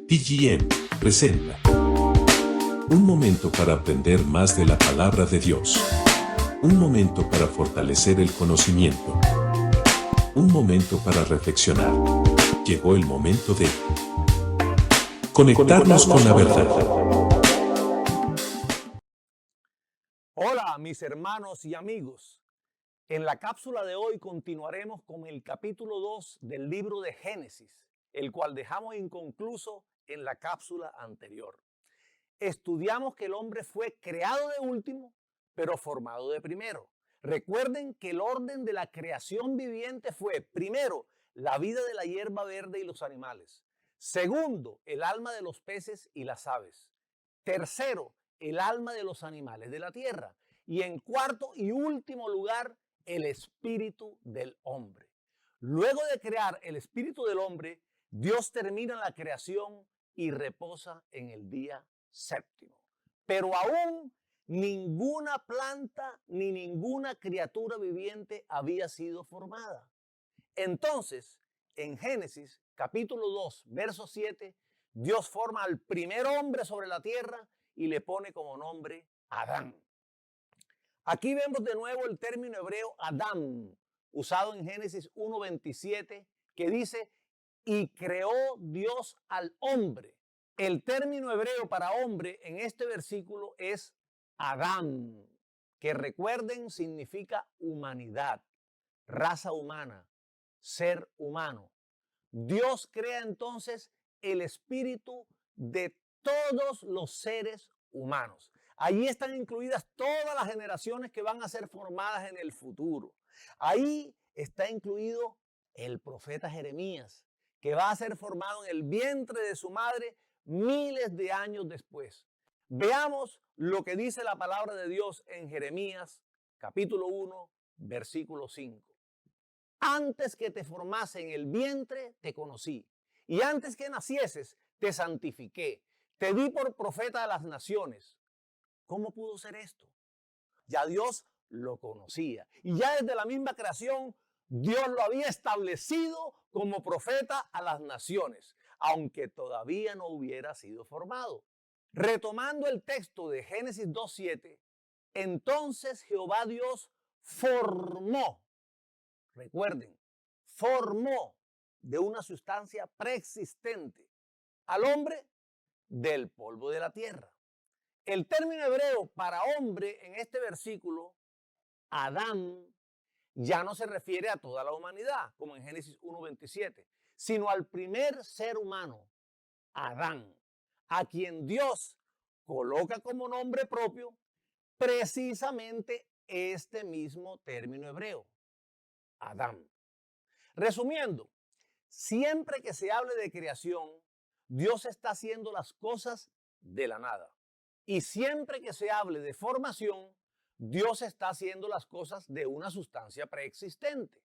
TGM presenta un momento para aprender más de la palabra de Dios. Un momento para fortalecer el conocimiento. Un momento para reflexionar. Llegó el momento de conectarnos con la verdad. Hola, mis hermanos y amigos. En la cápsula de hoy continuaremos con el capítulo 2 del libro de Génesis, el cual dejamos inconcluso en la cápsula anterior. Estudiamos que el hombre fue creado de último, pero formado de primero. Recuerden que el orden de la creación viviente fue, primero, la vida de la hierba verde y los animales. Segundo, el alma de los peces y las aves. Tercero, el alma de los animales de la tierra. Y en cuarto y último lugar, el espíritu del hombre. Luego de crear el espíritu del hombre, Dios termina la creación y reposa en el día séptimo. Pero aún ninguna planta ni ninguna criatura viviente había sido formada. Entonces, en Génesis capítulo 2, verso 7, Dios forma al primer hombre sobre la tierra y le pone como nombre Adán. Aquí vemos de nuevo el término hebreo Adán, usado en Génesis 1:27, que dice, y creó Dios al hombre. El término hebreo para hombre en este versículo es Adán, que recuerden significa humanidad, raza humana, ser humano. Dios crea entonces el espíritu de todos los seres humanos. Allí están incluidas todas las generaciones que van a ser formadas en el futuro. Ahí está incluido el profeta Jeremías, que va a ser formado en el vientre de su madre miles de años después. Veamos lo que dice la palabra de Dios en Jeremías, capítulo 1, versículo 5. Antes que te formase en el vientre, te conocí. Y antes que nacieses, te santifiqué. Te di por profeta a las naciones. ¿Cómo pudo ser esto? Ya Dios lo conocía. Y ya desde la misma creación, Dios lo había establecido como profeta a las naciones, aunque todavía no hubiera sido formado. Retomando el texto de Génesis 2:7, entonces Jehová Dios formó, recuerden, formó de una sustancia preexistente al hombre del polvo de la tierra. El término hebreo para hombre en este versículo, Adán, ya no se refiere a toda la humanidad, como en Génesis 1:27, sino al primer ser humano, Adán, a quien Dios coloca como nombre propio precisamente este mismo término hebreo, Adán. Resumiendo, siempre que se hable de creación, Dios está haciendo las cosas de la nada. Y siempre que se hable de formación, Dios está haciendo las cosas de una sustancia preexistente.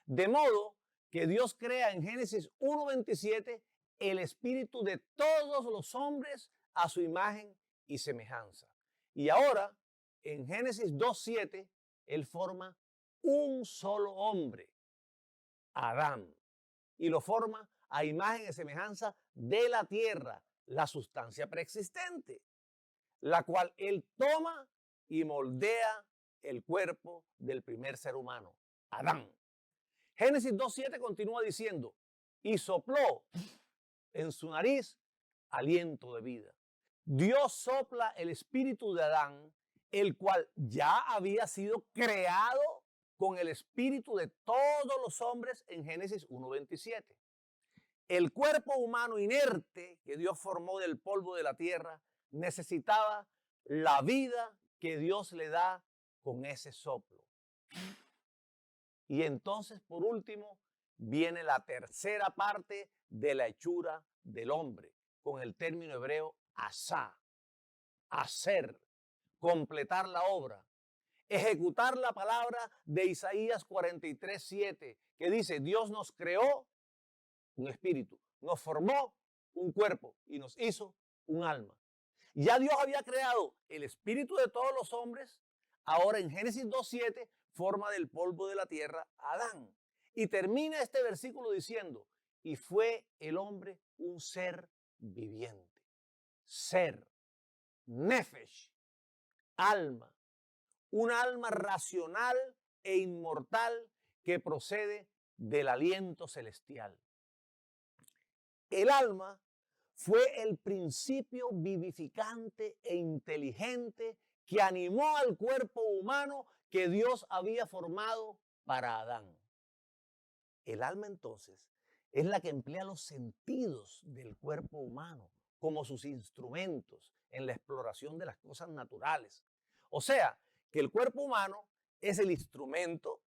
De modo que Dios crea en Génesis 1:27 el espíritu de todos los hombres a su imagen y semejanza. Y ahora, en Génesis 2:7, Él forma un solo hombre, Adán, y lo forma a imagen y semejanza de la tierra, la sustancia preexistente, la cual Él toma y moldea el cuerpo del primer ser humano, Adán. Génesis 2:7 continúa diciendo, y sopló en su nariz aliento de vida. Dios sopla el espíritu de Adán, el cual ya había sido creado con el espíritu de todos los hombres en Génesis 1:27. El cuerpo humano inerte que Dios formó del polvo de la tierra necesitaba la vida que Dios le da con ese soplo. Y entonces, por último, viene la tercera parte de la hechura del hombre, con el término hebreo asá, hacer, completar la obra, ejecutar la palabra de Isaías 43:7, que dice, Dios nos creó un espíritu, nos formó un cuerpo y nos hizo un alma. Ya Dios había creado el espíritu de todos los hombres, ahora en Génesis 2:7 forma del polvo de la tierra a Adán. Y termina este versículo diciendo, y fue el hombre un ser viviente. Ser, nefesh, alma, una alma racional e inmortal que procede del aliento celestial. El alma fue el principio vivificante e inteligente que animó al cuerpo humano que Dios había formado para Adán. El alma entonces es la que emplea los sentidos del cuerpo humano como sus instrumentos en la exploración de las cosas naturales. O sea, que el cuerpo humano es el instrumento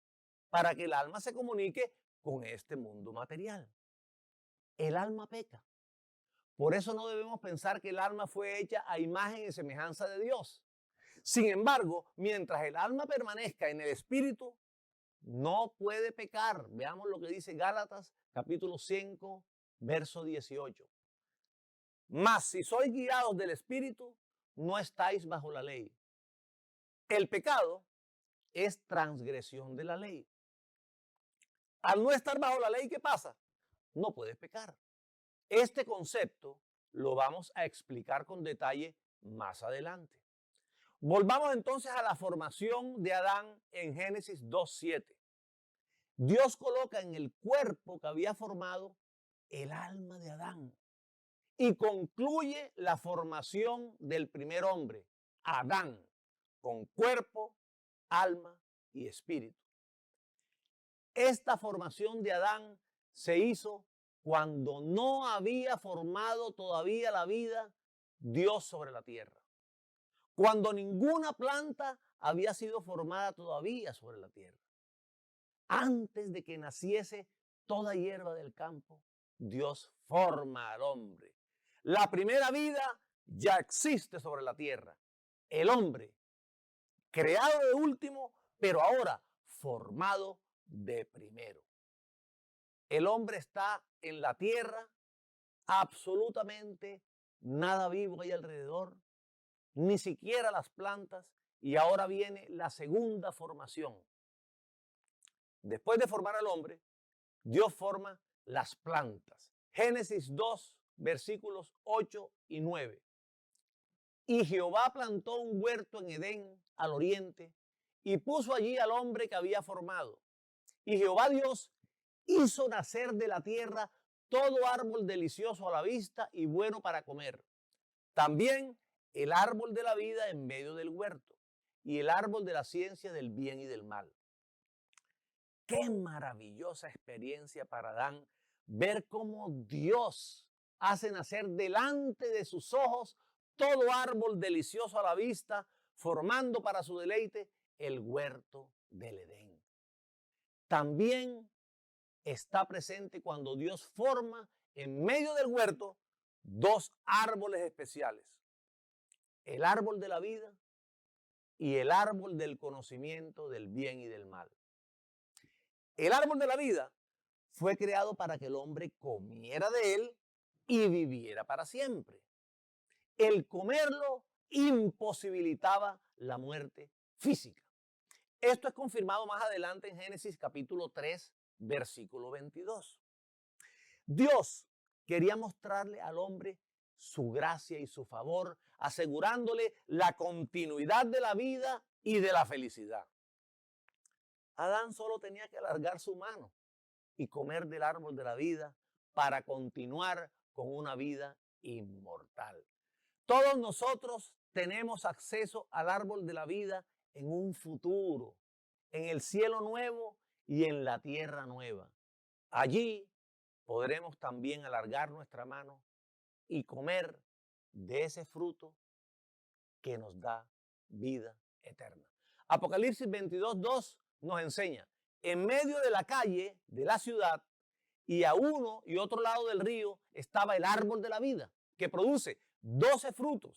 para que el alma se comunique con este mundo material. El alma peca. Por eso no debemos pensar que el alma fue hecha a imagen y semejanza de Dios. Sin embargo, mientras el alma permanezca en el espíritu, no puede pecar. Veamos lo que dice Gálatas capítulo 5, verso 18. Mas si sois guiados del espíritu, no estáis bajo la ley. El pecado es transgresión de la ley. Al no estar bajo la ley, ¿qué pasa? No puedes pecar. Este concepto lo vamos a explicar con detalle más adelante. Volvamos entonces a la formación de Adán en Génesis 2:7. Dios coloca en el cuerpo que había formado el alma de Adán y concluye la formación del primer hombre, Adán, con cuerpo, alma y espíritu. Esta formación de Adán se hizo cuando no había formado todavía la vida Dios sobre la tierra. Cuando ninguna planta había sido formada todavía sobre la tierra. Antes de que naciese toda hierba del campo, Dios forma al hombre. La primera vida ya existe sobre la tierra. El hombre, creado de último, pero ahora formado de primero. El hombre está en la tierra, absolutamente nada vivo hay alrededor, ni siquiera las plantas, y ahora viene la segunda formación. Después de formar al hombre, Dios forma las plantas. Génesis 2, versículos 8 y 9. Y Jehová plantó un huerto en Edén, al oriente, y puso allí al hombre que había formado. Y Jehová Dios hizo nacer de la tierra todo árbol delicioso a la vista y bueno para comer. También el árbol de la vida en medio del huerto y el árbol de la ciencia del bien y del mal. Qué maravillosa experiencia para Adán ver cómo Dios hace nacer delante de sus ojos todo árbol delicioso a la vista, formando para su deleite el huerto del Edén. También está presente cuando Dios forma en medio del huerto dos árboles especiales. El árbol de la vida y el árbol del conocimiento del bien y del mal. El árbol de la vida fue creado para que el hombre comiera de él y viviera para siempre. El comerlo imposibilitaba la muerte física. Esto es confirmado más adelante en Génesis capítulo 3, versículo 22. Dios quería mostrarle al hombre su gracia y su favor, asegurándole la continuidad de la vida y de la felicidad. Adán solo tenía que alargar su mano y comer del árbol de la vida para continuar con una vida inmortal. Todos nosotros tenemos acceso al árbol de la vida en un futuro, en el cielo nuevo y en la tierra nueva. Allí podremos también alargar nuestra mano y comer de ese fruto que nos da vida eterna. Apocalipsis 22:2 nos enseña, en medio de la calle de la ciudad y a uno y otro lado del río estaba el árbol de la vida, que produce 12 frutos,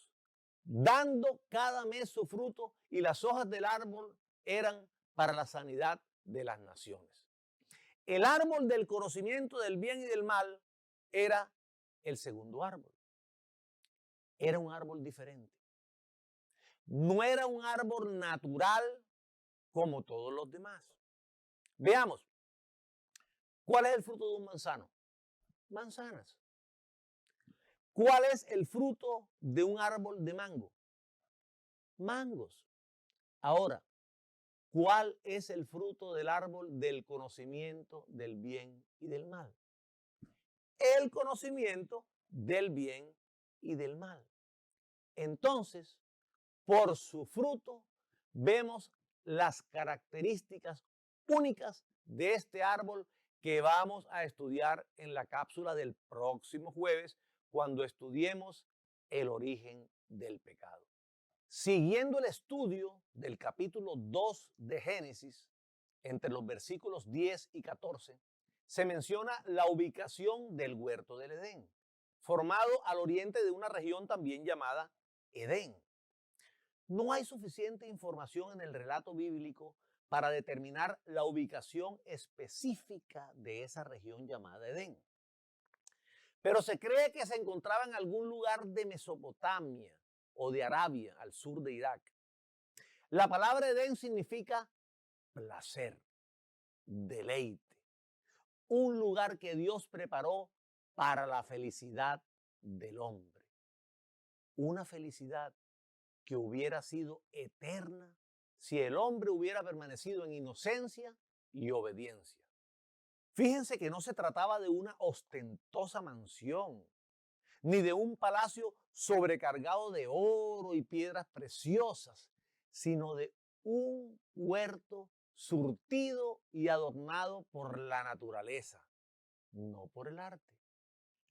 dando cada mes su fruto, y las hojas del árbol eran para la sanidad de las naciones. El árbol del conocimiento del bien y del mal era el segundo árbol. Era un árbol diferente. No era un árbol natural como todos los demás. Veamos, ¿cuál es el fruto de un manzano? Manzanas. ¿Cuál es el fruto de un árbol de mango? Mangos. Ahora, ¿cuál es el fruto del árbol del conocimiento del bien y del mal? El conocimiento del bien y del mal. Entonces, por su fruto, vemos las características únicas de este árbol que vamos a estudiar en la cápsula del próximo jueves cuando estudiemos el origen del pecado. Siguiendo el estudio del capítulo 2 de Génesis, entre los versículos 10 y 14, se menciona la ubicación del huerto del Edén, formado al oriente de una región también llamada Edén. No hay suficiente información en el relato bíblico para determinar la ubicación específica de esa región llamada Edén. Pero se cree que se encontraba en algún lugar de Mesopotamia o de Arabia, al sur de Irak. La palabra Edén significa placer, deleite, un lugar que Dios preparó para la felicidad del hombre. Una felicidad que hubiera sido eterna si el hombre hubiera permanecido en inocencia y obediencia. Fíjense que no se trataba de una ostentosa mansión, ni de un palacio sobrecargado de oro y piedras preciosas, sino de un huerto surtido y adornado por la naturaleza, no por el arte.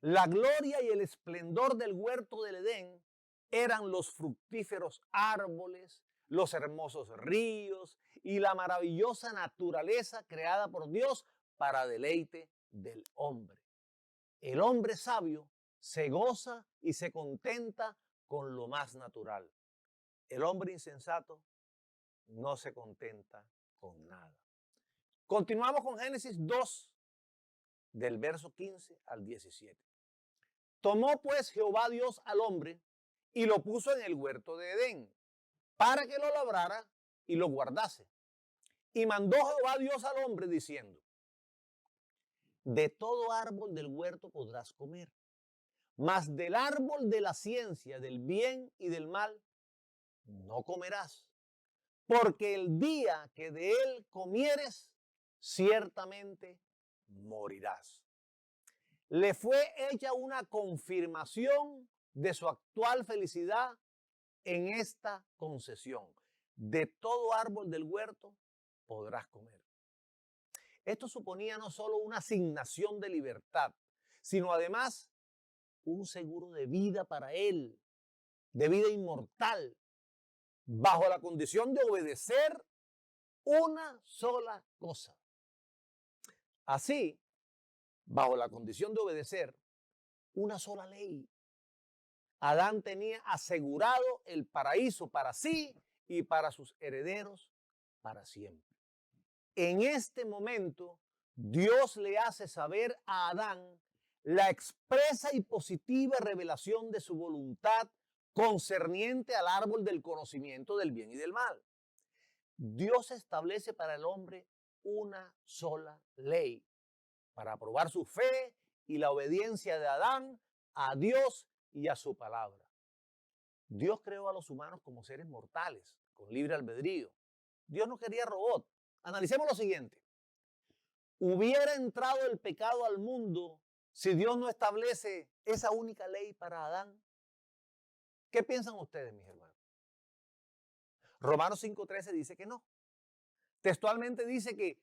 La gloria y el esplendor del huerto del Edén eran los fructíferos árboles, los hermosos ríos y la maravillosa naturaleza creada por Dios para deleite del hombre. El hombre sabio se goza y se contenta con lo más natural. El hombre insensato no se contenta con nada. Continuamos con Génesis 2, del verso 15 al 17. Tomó pues Jehová Dios al hombre y lo puso en el huerto de Edén, para que lo labrara y lo guardase. Y mandó Jehová Dios al hombre diciendo: de todo árbol del huerto podrás comer, mas del árbol de la ciencia del bien y del mal no comerás, porque el día que de él comieres, ciertamente morirás. Le fue hecha una confirmación de su actual felicidad en esta concesión. De todo árbol del huerto podrás comer. Esto suponía no solo una asignación de libertad, sino además un seguro de vida para él, de vida inmortal, bajo la condición de obedecer una sola cosa. Así, bajo la condición de obedecer una sola ley, Adán tenía asegurado el paraíso para sí y para sus herederos para siempre. En este momento, Dios le hace saber a Adán la expresa y positiva revelación de su voluntad concerniente al árbol del conocimiento del bien y del mal. Dios establece para el hombre una sola ley para probar su fe y la obediencia de Adán a Dios y a su palabra. Dios creó a los humanos como seres mortales, con libre albedrío. Dios no quería robots. Analicemos lo siguiente. ¿Hubiera entrado el pecado al mundo si Dios no establece esa única ley para Adán? ¿Qué piensan ustedes, mis hermanos? Romanos 5:13 dice que no. Textualmente dice que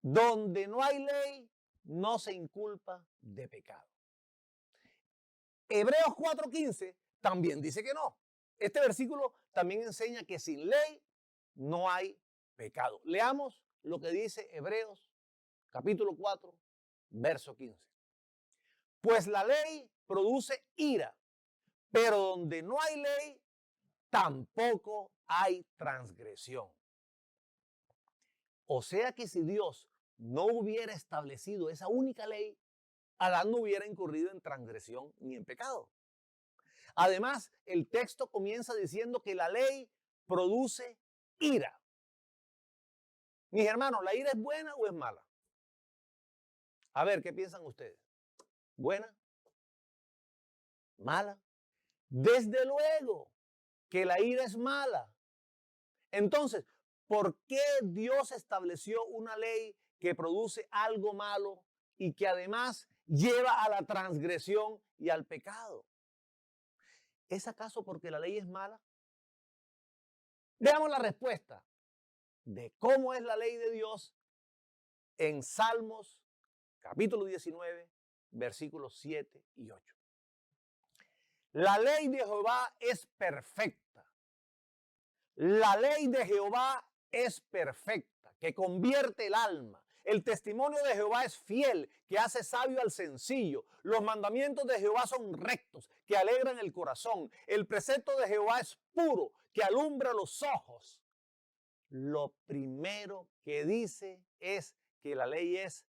donde no hay ley, no se inculpa de pecado. Hebreos 4:15 también dice que no. Este versículo también enseña que sin ley no hay pecado. Leamos lo que dice Hebreos capítulo 4, verso 15. Pues la ley produce ira, pero donde no hay ley, tampoco hay transgresión. O sea que si Dios no hubiera establecido esa única ley, Adán no hubiera incurrido en transgresión ni en pecado. Además, el texto comienza diciendo que la ley produce ira. Mis hermanos, ¿la ira es buena o es mala? A ver, ¿qué piensan ustedes? ¿Buena mala. Desde luego que la ira es mala. Entonces, ¿por qué Dios estableció una ley que produce algo malo y que además lleva a la transgresión y al pecado? ¿Es acaso porque la ley es mala? Veamos la respuesta de cómo es la ley de Dios en Salmos capítulo 19, versículos 7 y 8. La ley de Jehová es perfecta. La ley de Jehová es perfecta, que convierte el alma. El testimonio de Jehová es fiel, que hace sabio al sencillo. Los mandamientos de Jehová son rectos, que alegran el corazón. El precepto de Jehová es puro, que alumbra los ojos. Lo primero que dice es que la ley es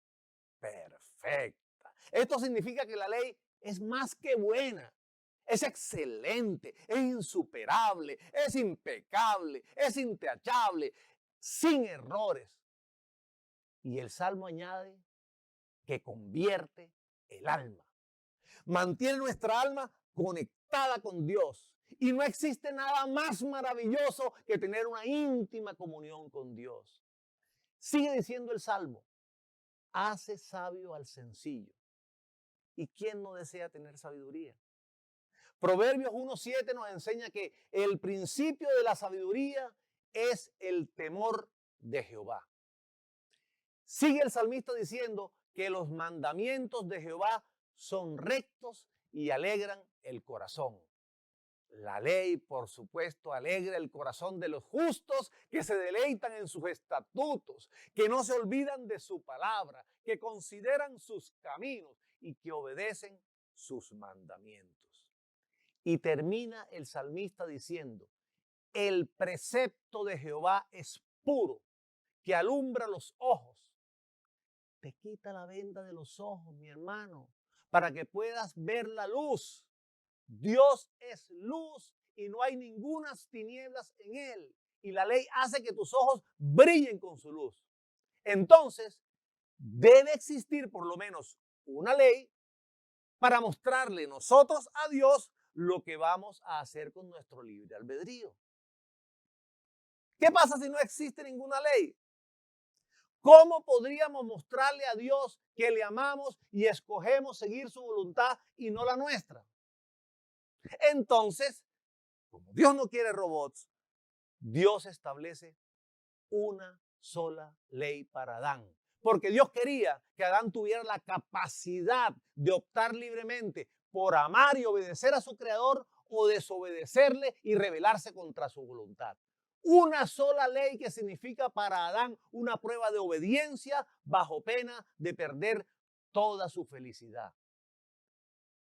perfecta. Esto significa que la ley es más que buena. Es excelente, es insuperable, es impecable, es intachable, sin errores. Y el Salmo añade que convierte el alma. Mantiene nuestra alma conectada con Dios. Y no existe nada más maravilloso que tener una íntima comunión con Dios. Sigue diciendo el Salmo, hace sabio al sencillo. ¿Y quién no desea tener sabiduría? Proverbios 1:7 nos enseña que el principio de la sabiduría es el temor de Jehová. Sigue el salmista diciendo que los mandamientos de Jehová son rectos y alegran el corazón. La ley, por supuesto, alegra el corazón de los justos que se deleitan en sus estatutos, que no se olvidan de su palabra, que consideran sus caminos y que obedecen sus mandamientos. Y termina el salmista diciendo, el precepto de Jehová es puro, que alumbra los ojos. Te quita la venda de los ojos, mi hermano, para que puedas ver la luz. Dios es luz y no hay ninguna tinieblas en él. Y la ley hace que tus ojos brillen con su luz. Entonces, debe existir por lo menos una ley para mostrarle nosotros a Dios lo que vamos a hacer con nuestro libre albedrío. ¿Qué pasa si no existe ninguna ley? ¿Cómo podríamos mostrarle a Dios que le amamos y escogemos seguir su voluntad y no la nuestra? Entonces, como Dios no quiere robots, Dios establece una sola ley para Adán. Porque Dios quería que Adán tuviera la capacidad de optar libremente por amar y obedecer a su Creador o desobedecerle y rebelarse contra su voluntad. Una sola ley que significa para Adán una prueba de obediencia bajo pena de perder toda su felicidad.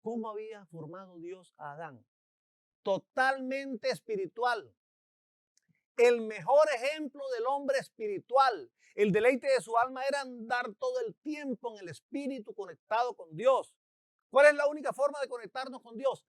¿Cómo había formado Dios a Adán? Totalmente espiritual. El mejor ejemplo del hombre espiritual. El deleite de su alma era andar todo el tiempo en el espíritu conectado con Dios. ¿Cuál es la única forma de conectarnos con Dios?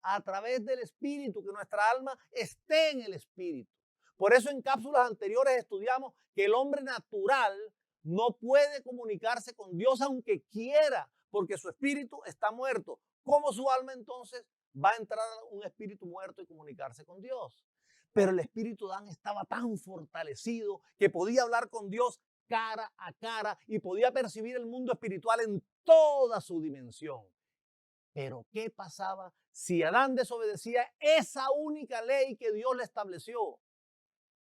A través del espíritu, que nuestra alma esté en el espíritu. Por eso en cápsulas anteriores estudiamos que el hombre natural no puede comunicarse con Dios aunque quiera, porque su espíritu está muerto. ¿Cómo su alma entonces va a entrar a un espíritu muerto y comunicarse con Dios? Pero el espíritu de Adán estaba tan fortalecido que podía hablar con Dios cara a cara y podía percibir el mundo espiritual en toda su dimensión. Pero ¿qué pasaba si Adán desobedecía esa única ley que Dios le estableció?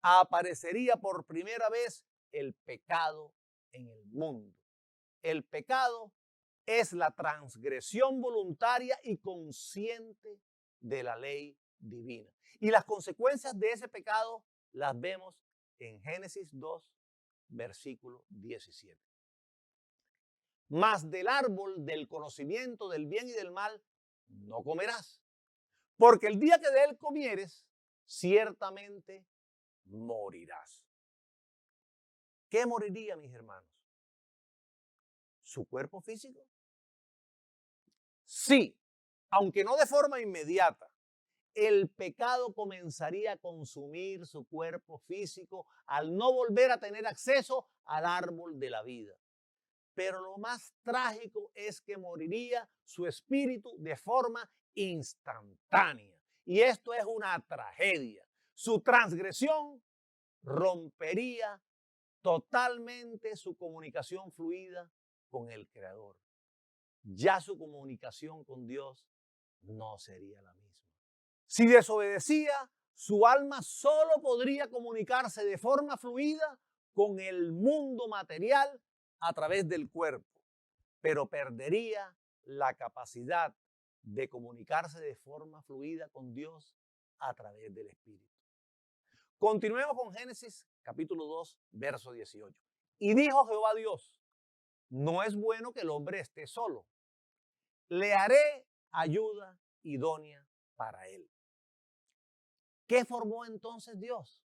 Aparecería por primera vez el pecado en el mundo. El pecado es la transgresión voluntaria y consciente de la ley divina. Y las consecuencias de ese pecado las vemos en Génesis 2, versículo 17. Mas del árbol del conocimiento del bien y del mal no comerás, porque el día que de él comieres, ciertamente morirás. ¿Qué moriría, mis hermanos? ¿Su cuerpo físico? Sí, aunque no de forma inmediata. El pecado comenzaría a consumir su cuerpo físico al no volver a tener acceso al árbol de la vida. Pero lo más trágico es que moriría su espíritu de forma instantánea. Y esto es una tragedia. Su transgresión rompería totalmente su comunicación fluida con el Creador. Ya su comunicación con Dios no sería la misma. Si desobedecía, su alma solo podría comunicarse de forma fluida con el mundo material a través del cuerpo, pero perdería la capacidad de comunicarse de forma fluida con Dios a través del Espíritu. Continuemos con Génesis capítulo 2, verso 18. Y dijo Jehová Dios, no es bueno que el hombre esté solo. Le haré ayuda idónea para él. ¿Qué formó entonces Dios?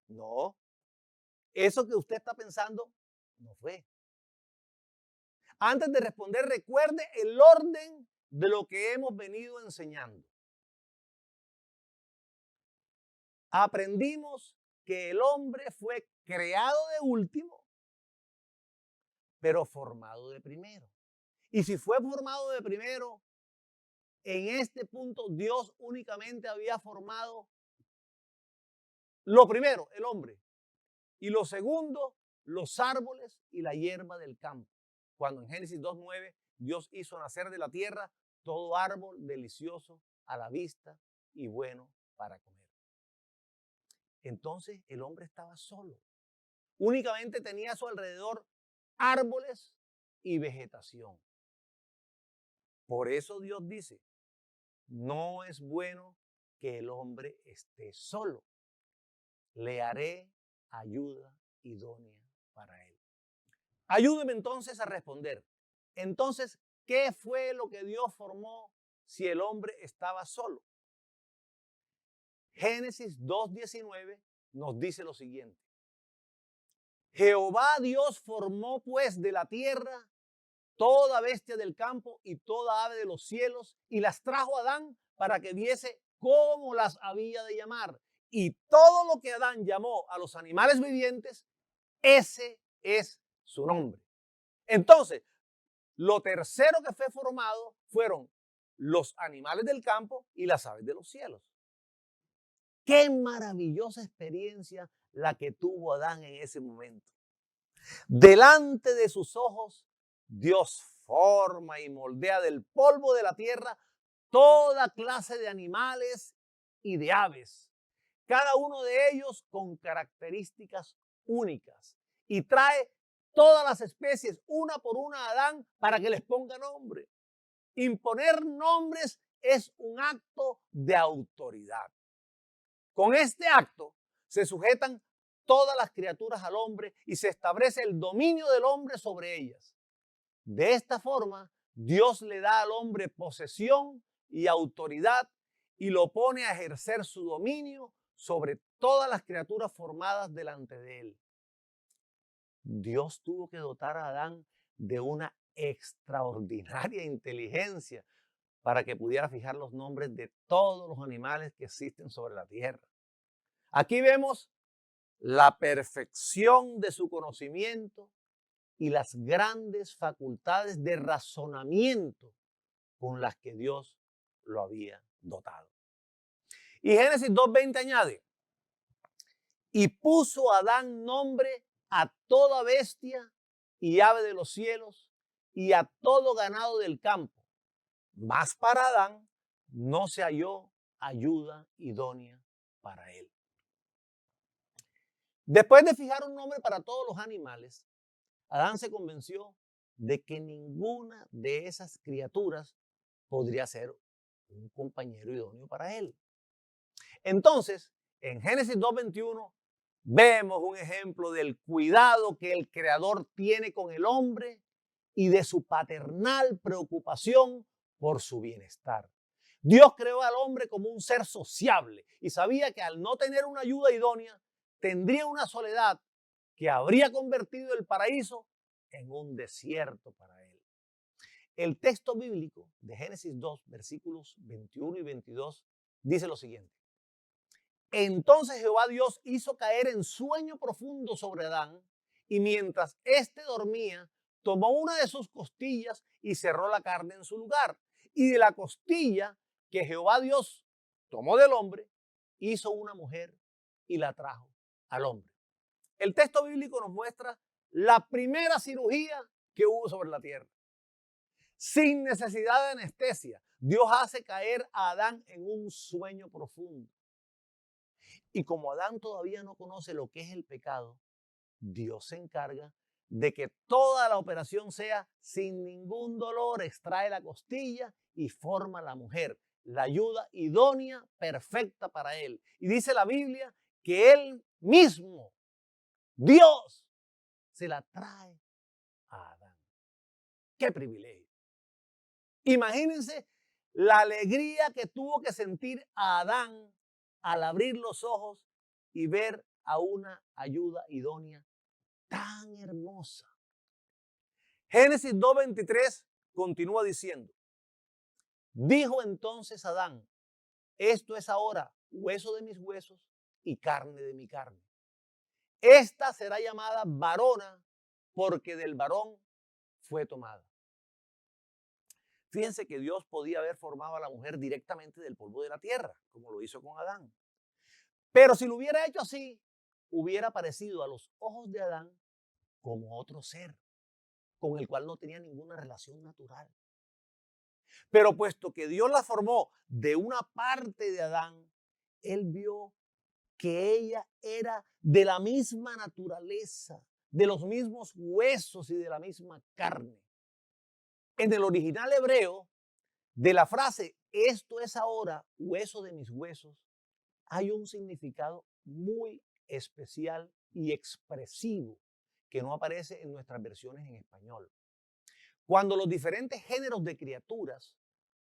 No, eso que usted está pensando no fue. Antes de responder, recuerde el orden de lo que hemos venido enseñando. Aprendimos que el hombre fue creado de último, pero formado de primero. Y si fue formado de primero, en este punto Dios únicamente había formado lo primero, el hombre, y lo segundo, los árboles y la hierba del campo. Cuando en Génesis 2:9 Dios hizo nacer de la tierra todo árbol delicioso a la vista y bueno para comer. Entonces el hombre estaba solo. Únicamente tenía a su alrededor árboles y vegetación. Por eso Dios dice, no es bueno que el hombre esté solo. Le haré ayuda idónea para él. Ayúdeme entonces a responder. Entonces, ¿qué fue lo que Dios formó si el hombre estaba solo? Génesis 2:19 nos dice lo siguiente. Jehová Dios formó pues de la tierra toda bestia del campo y toda ave de los cielos y las trajo a Adán para que viese cómo las había de llamar. Y todo lo que Adán llamó a los animales vivientes, ese es su nombre. Entonces, lo tercero que fue formado fueron los animales del campo y las aves de los cielos. Qué maravillosa experiencia la que tuvo Adán en ese momento. Delante de sus ojos, Dios forma y moldea del polvo de la tierra toda clase de animales y de aves, cada uno de ellos con características únicas, y trae todas las especies una por una a Adán para que les ponga nombre. Imponer nombres es un acto de autoridad. Con este acto se sujetan todas las criaturas al hombre y se establece el dominio del hombre sobre ellas. De esta forma, Dios le da al hombre posesión y autoridad y lo pone a ejercer su dominio sobre todas las criaturas formadas delante de él. Dios tuvo que dotar a Adán de una extraordinaria inteligencia para que pudiera fijar los nombres de todos los animales que existen sobre la tierra. Aquí vemos la perfección de su conocimiento y las grandes facultades de razonamiento con las que Dios lo había dotado. Y Génesis 2:20 añade, y puso Adán nombre a toda bestia y ave de los cielos y a todo ganado del campo. Mas para Adán no se halló ayuda idónea para él. Después de fijar un nombre para todos los animales, Adán se convenció de que ninguna de esas criaturas podría ser un compañero idóneo para él. Entonces, en Génesis 2:21, vemos un ejemplo del cuidado que el Creador tiene con el hombre y de su paternal preocupación por su bienestar. Dios creó al hombre como un ser sociable y sabía que al no tener una ayuda idónea, tendría una soledad que habría convertido el paraíso en un desierto para él. El texto bíblico de Génesis 2, versículos 21 y 22, dice lo siguiente. Entonces Jehová Dios hizo caer en sueño profundo sobre Adán, y mientras éste dormía, tomó una de sus costillas y cerró la carne en su lugar. y de la costilla que Jehová Dios tomó del hombre, hizo una mujer y la trajo al hombre. El texto bíblico nos muestra la primera cirugía que hubo sobre la tierra. Sin necesidad de anestesia, Dios hace caer a Adán en un sueño profundo. Y como Adán todavía no conoce lo que es el pecado, Dios se encarga de que toda la operación sea sin ningún dolor, extrae la costilla y forma la mujer, la ayuda idónea, perfecta para él. Y dice la Biblia que él mismo, Dios, se la trae a Adán. ¡Qué privilegio! Imagínense la alegría que tuvo que sentir a Adán al abrir los ojos y ver a una ayuda idónea tan hermosa. Génesis 2:23 continúa diciendo, dijo entonces Adán, esto es ahora hueso de mis huesos y carne de mi carne. Esta será llamada varona porque del varón fue tomada. Fíjense que Dios podía haber formado a la mujer directamente del polvo de la tierra, como lo hizo con Adán. Pero si lo hubiera hecho así, hubiera parecido a los ojos de Adán como otro ser, con el cual no tenía ninguna relación natural. Pero puesto que Dios la formó de una parte de Adán, él vio que ella era de la misma naturaleza, de los mismos huesos y de la misma carne. En el original hebreo, de la frase, esto es ahora hueso de mis huesos, hay un significado muy especial y expresivo que no aparece en nuestras versiones en español. Cuando los diferentes géneros de criaturas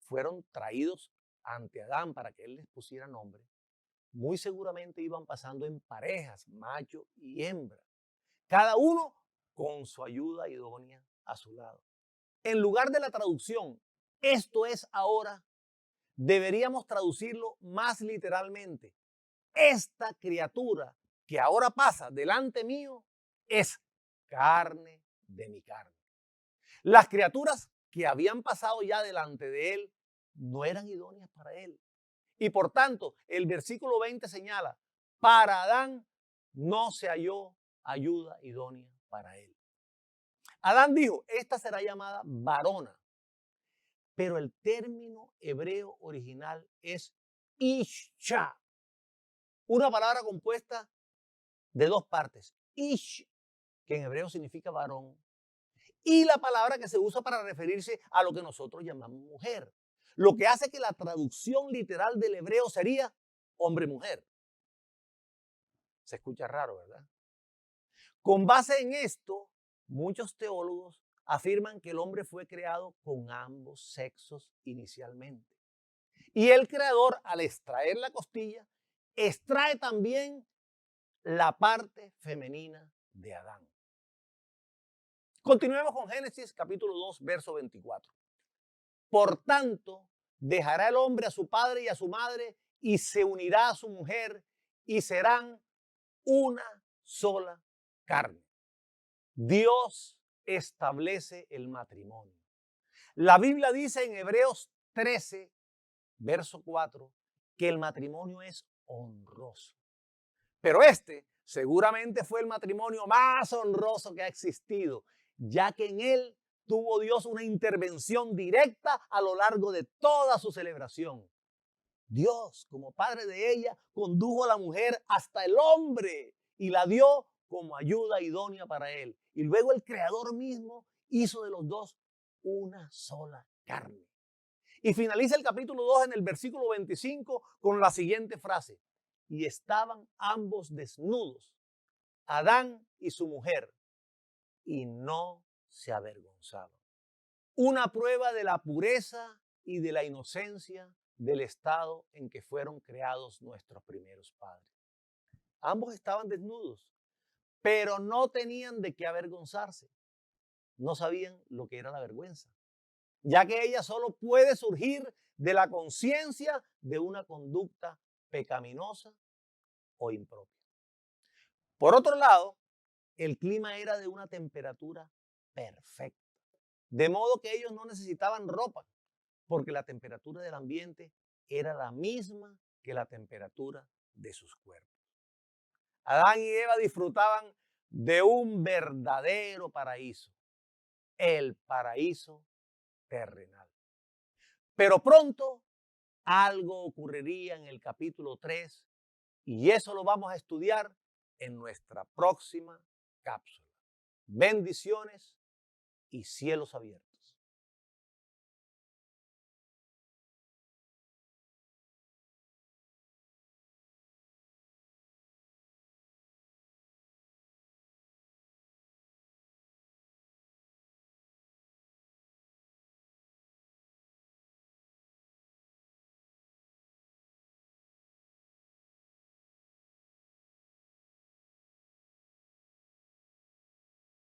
fueron traídos ante Adán para que él les pusiera nombre, muy seguramente iban pasando en parejas, macho y hembra, cada uno con su ayuda idónea a su lado. En lugar de la traducción, esto es ahora, deberíamos traducirlo más literalmente. Esta criatura que ahora pasa delante mío es carne de mi carne. Las criaturas que habían pasado ya delante de él no eran idóneas para él. Y por tanto, el versículo 20 señala, para Adán no se halló ayuda idónea para él. Adán dijo, esta será llamada varona. Pero el término hebreo original es isha, una palabra compuesta de dos partes. Ish, que en hebreo significa varón, y la palabra que se usa para referirse a lo que nosotros llamamos mujer. Lo que hace que la traducción literal del hebreo sería hombre-mujer. Se escucha raro, ¿verdad? Con base en esto, muchos teólogos afirman que el hombre fue creado con ambos sexos inicialmente. Y el creador, al extraer la costilla, extrae también la parte femenina de Adán. Continuemos con Génesis capítulo 2, verso 24. Por tanto, dejará el hombre a su padre y a su madre y se unirá a su mujer y serán una sola carne. Dios establece el matrimonio. La Biblia dice en Hebreos 13, verso 4, que el matrimonio es honroso. Pero este seguramente fue el matrimonio más honroso que ha existido, ya que en él tuvo Dios una intervención directa a lo largo de toda su celebración. Dios, como padre de ella, condujo a la mujer hasta el hombre y la dio como ayuda idónea para él. Y luego el Creador mismo hizo de los dos una sola carne. Y finaliza el capítulo 2 en el versículo 25 con la siguiente frase. Y estaban ambos desnudos, Adán y su mujer, y no se avergonzaban. Una prueba de la pureza y de la inocencia del estado en que fueron creados nuestros primeros padres. Ambos estaban desnudos, pero no tenían de qué avergonzarse. No sabían lo que era la vergüenza, ya que ella solo puede surgir de la conciencia de una conducta pecaminosa o impropia. Por otro lado, el clima era de una temperatura perfecta, de modo que ellos no necesitaban ropa, porque la temperatura del ambiente era la misma que la temperatura de sus cuerpos. Adán y Eva disfrutaban de un verdadero paraíso, el paraíso terrenal. Pero pronto algo ocurriría en el capítulo 3 y eso lo vamos a estudiar en nuestra próxima cápsula. Bendiciones y cielos abiertos.